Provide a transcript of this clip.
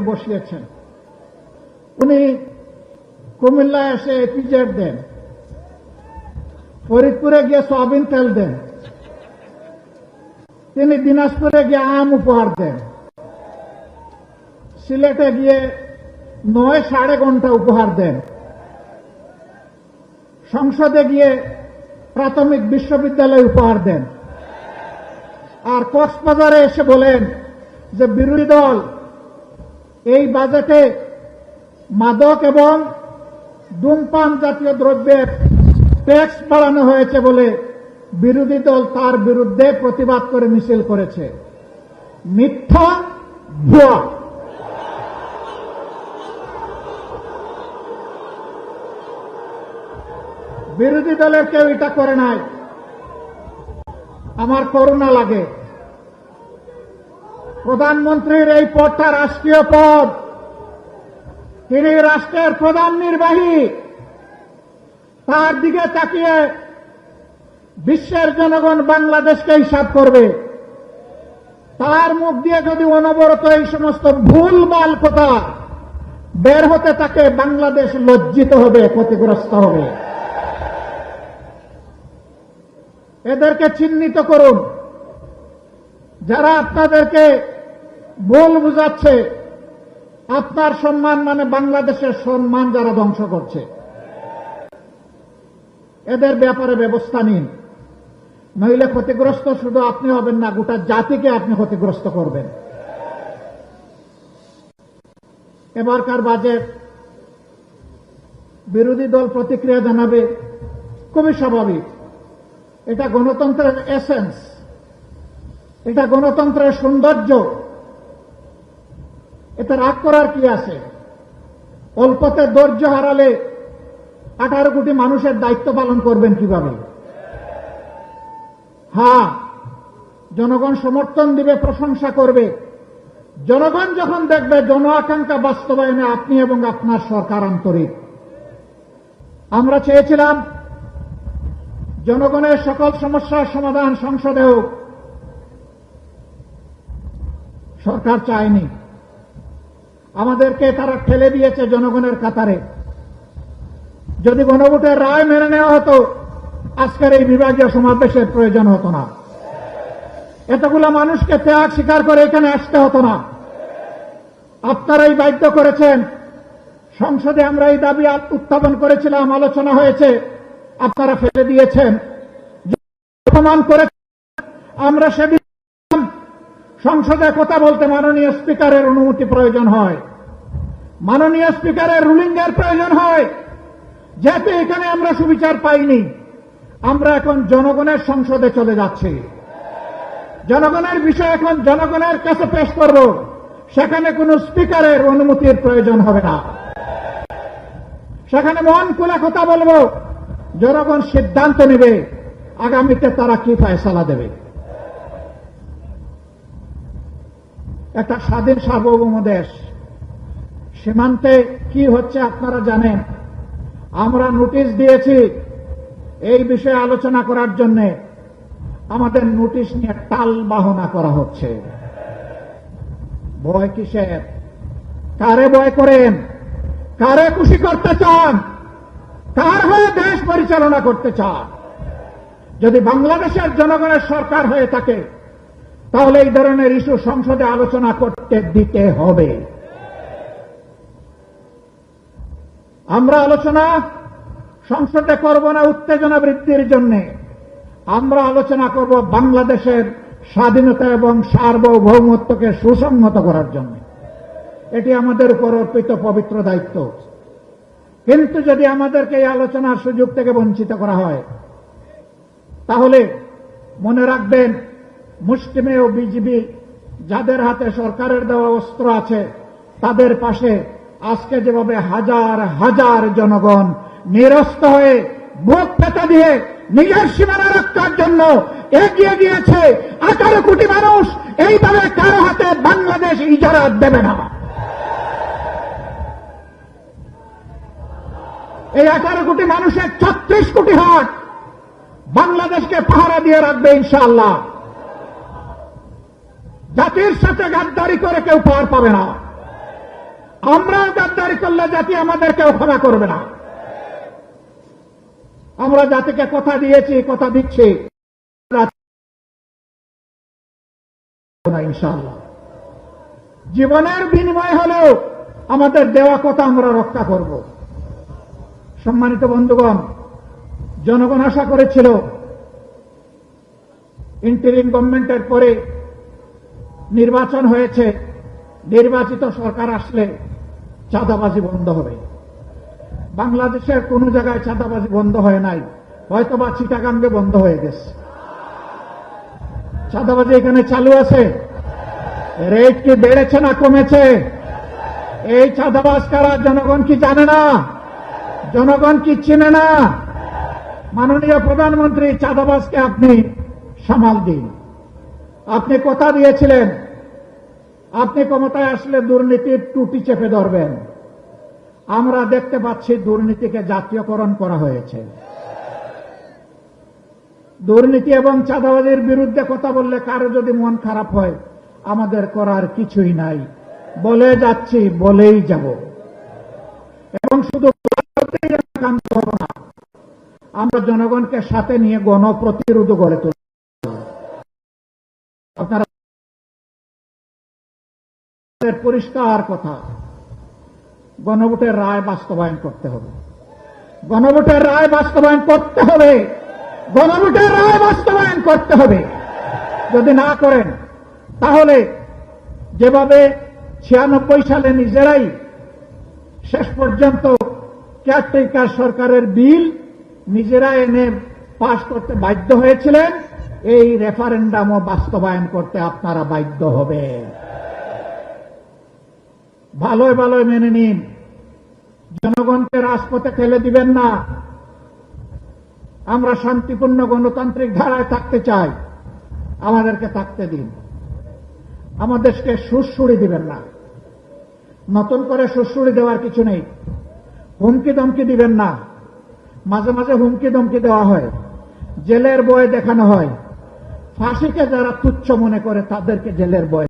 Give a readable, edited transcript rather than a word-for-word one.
বসিয়েছেন। উনি কুমিল্লায় এসে এপিজেড দেন, ফরিদপুরে গিয়ে সয়াবিন তেল দেন, তিনি দিনাজপুরে গিয়ে আম উপহার দেন, সিলেটে গিয়ে 9 ঘন্টা উপহার দেন, সংসদে গিয়ে প্রাথমিক বিশ্ববিদ্যালয় উপহার দেন, আর কক্সবাজারে এসে বলেন যে বিরোধী দল এই বাজেটে মাদক এবং ধূমপান জাতীয় দ্রব্যের ট্যাক্স বাড়ানো হয়েছে বলে বিরোধী দল তার বিরুদ্ধে প্রতিবাদ করে মিছিল করেছে। মিথ্যা, ভুয়া। বিরোধী দলের কেউ এটা করে নাই। আমার করুণা লাগে, প্রধানমন্ত্রীর এই পদটা রাষ্ট্রীয় পদ, তিনি রাষ্ট্রের প্রধান নির্বাহী, তার দিকে তাকিয়ে বিশ্বের জনগণ বাংলাদেশকে হিসাব করবে। তার মুখ দিয়ে যদি অনবরত এই সমস্ত ভুলভাল কথা বের হতে থাকে, বাংলাদেশ লজ্জিত হবে, ক্ষতিগ্রস্ত হবে। এদেরকে চিহ্নিত করুন, যারা আপনাদেরকে ভুল বুঝাচ্ছে। আপনার সম্মান মানে বাংলাদেশের সম্মান যারা ধ্বংস করছে, এদের ব্যাপারে ব্যবস্থা নিন, নইলে ক্ষতিগ্রস্ত শুধু আপনি হবেন না, গোটা জাতিকে আপনি ক্ষতিগ্রস্ত করবেন। এবারকার বাজেট বিরোধী দল প্রতিক্রিয়া জানাবে, খুবই স্বাভাবিক। এটা গণতন্ত্রের এসেন্স, এটা গণতন্ত্রের সৌন্দর্য। এতে রাগ করার কি আছে? অল্পতে ধৈর্য হারালে 18 কোটি মানুষের দায়িত্ব পালন করবেন কিভাবে? হ্যাঁ, জনগণ সমর্থন দিবে, প্রশংসা করবে। জনগণ যখন দেখবে জন আকাঙ্ক্ষা বাস্তবায়নে আপনি এবং আপনার সরকার আন্তরিক। আমরা চেয়েছিলাম জনগণের সকল সমস্যার সমাধান সংসদে হোক, সরকার চায়নি। আমাদেরকে তারা ঠেলে দিয়েছে জনগণের কাতারে। যদি গণভোটের রায় মেনে নেওয়া হতো, আজকের এই বিভাগীয় সমাবেশের প্রয়োজন হতো না, এতগুলো মানুষকে ত্যাগ স্বীকার করে এখানে আসতে হতো না। আপনারাই বাধ্য করেছেন। সংসদে আমরা এই দাবি উত্থাপন করেছিলাম, আলোচনা হয়েছে, আপনারা ফেলে দিয়েছেন, অপমান করেছেন। আমরা সেদিন সংসদে কথা বলতে মাননীয় স্পিকারের অনুমতি প্রয়োজন হয়, মাননীয় স্পিকারের রুলিং এর প্রয়োজন হয়। যেহেতু এখানে আমরা সুবিচার পাইনি, আমরা এখন জনগণের সংসদে চলে যাচ্ছি। জনগণের বিষয় এখন জনগণের কাছে পেশ করব, সেখানে কোনো স্পিকারের অনুমতির প্রয়োজন হবে না। সেখানে মন খুলে কথা বলবো, জনগণ সিদ্ধান্ত নেবে আগামীতে তারা কি ফয়সালা দেবে। একটা স্বাধীন সার্বভৌম দেশ, সীমান্তে কি হচ্ছে আপনারা জানেন। আমরা নোটিশ দিয়েছি এই বিষয়ে আলোচনা করার জন্য, আমাদের নোটিশ নিয়ে টাল বাহনা করা হচ্ছে। ভয় কিসের? কারে ভয় করেন? কারে খুশি করতে চান? কার হয়ে দেশ পরিচালনা করতে চান? যদি বাংলাদেশের জনগণের সরকার হয়ে থাকে, তাহলে এই ধরনের ইস্যু সংসদে আলোচনা করতে দিতে হবে। আমরা আলোচনা সংসদে করব না উত্তেজনা বৃদ্ধির জন্য, আমরা আলোচনা করব বাংলাদেশের স্বাধীনতা এবং সার্বভৌমত্বকে সুসংহত করার জন্য। এটি আমাদের উপর অর্পিত পবিত্র দায়িত্ব। কিন্তু যদি আমাদেরকে এই আলোচনার সুযোগ থেকে বঞ্চিত করা হয়, তাহলে মনে রাখবেন, মুষ্টিমেয় বিজিবি যাদের হাতে সরকারের দেওয়া অস্ত্র আছে, তাদের পাশে আজকে যেভাবে হাজার হাজার জনগণ নিরস্ত হয়ে বুক পেতে দিয়ে নিজের সীমানা রক্ষার জন্য এগিয়ে গিয়েছে, 18 কোটি মানুষ এইভাবে কারো হাতে বাংলাদেশ ইজারা দেবে না। এই 18 কোটি মানুষের 36 কোটি হাত বাংলাদেশকে পাহারা দিয়ে রাখবে ইনশাআল্লাহ। জাতির সাথে গাদ্দারি করে কেউ পার পাবে না। আমরাও গাদ্দারি করলে জাতি আমাদেরকেও ক্ষমা করবে না। আমরা জাতিকে কথা দিয়েছি, কথা দিচ্ছি ইনশাআল্লাহ। জীবনের বিনিময় হলেও আমাদের দেওয়া কথা আমরা রক্ষা করব। সম্মানিত বন্ধুগণ, জনগণ আশা করেছিল ইন্টারিম গভর্নমেন্টের পরে নির্বাচন হয়েছে, নির্বাচিত সরকার আসলে চাঁদাবাজি বন্ধ হবে। বাংলাদেশের কোন জায়গায় চাঁদাবাজি বন্ধ হয় নাই, হয়তোবা চিটাগাঙ্গে বন্ধ হয়ে গেছে। চাঁদাবাজি এখানে চালু আছে। রেট কি বেড়েছে না কমেছে? এই চাঁদাবাজ কারা জনগণ কি জানে না? জনগণ কি চিনে না? মাননীয় প্রধানমন্ত্রী, চাঁদাবাজকে আপনি সামাল দিন। আপনি কথা দিয়েছিলেন আপনি ক্ষমতায় আসলে দুর্নীতির টুটি চেপে ধরবেন। আমরা দেখতে পাচ্ছি দুর্নীতিকে জাতীয়করণ করা হয়েছে। দুর্নীতি এবং চাঁদাবাজির বিরুদ্ধে কথা বললে কারো যদি মন খারাপ হয়, আমাদের করার কিছুই নাই, বলে যাচ্ছি, বলেই যাব। এবং শুধু কান্ত হব না, আমরা জনগণকে সাথে নিয়ে গণপ্রতিরোধ গড়ে তুলব। আপনারা পরিষ্কার কথা, গণভোটের রায় বাস্তবায়ন করতে হবে। গণভোটের রায় বাস্তবায়ন করতে হবে। গণভোটের রায় বাস্তবায়ন করতে হবে। যদি না করেন তাহলে যেভাবে 96 সালে নিজেরাই শেষ পর্যন্ত কেয়ারটেকার সরকারের বিল নিজেরা এনে পাশ করতে বাধ্য হয়েছিলেন, এই রেফারেন্ডামও বাস্তবায়ন করতে আপনারা বাধ্য হবে। ভালোই ভালোই মেনে নিন, জনগণকে রাজপথে ফেলে দিবেন না। আমরা শান্তিপূর্ণ গণতান্ত্রিক ধারায় থাকতে চাই, আমাদেরকে থাকতে দিন। আমাদেরকে সুড়সুড়ি দিবেন না। নতুন করে সুড়সুড়ি দেওয়ার কিছু নেই। হুমকি ধমকি দিবেন না। মাঝে মাঝে হুমকি ধমকি দেওয়া হয়, জেলের ভয় দেখানো হয়। ফাঁসিকে যারা তুচ্ছ মনে করে তাদেরকে জেলের ভয়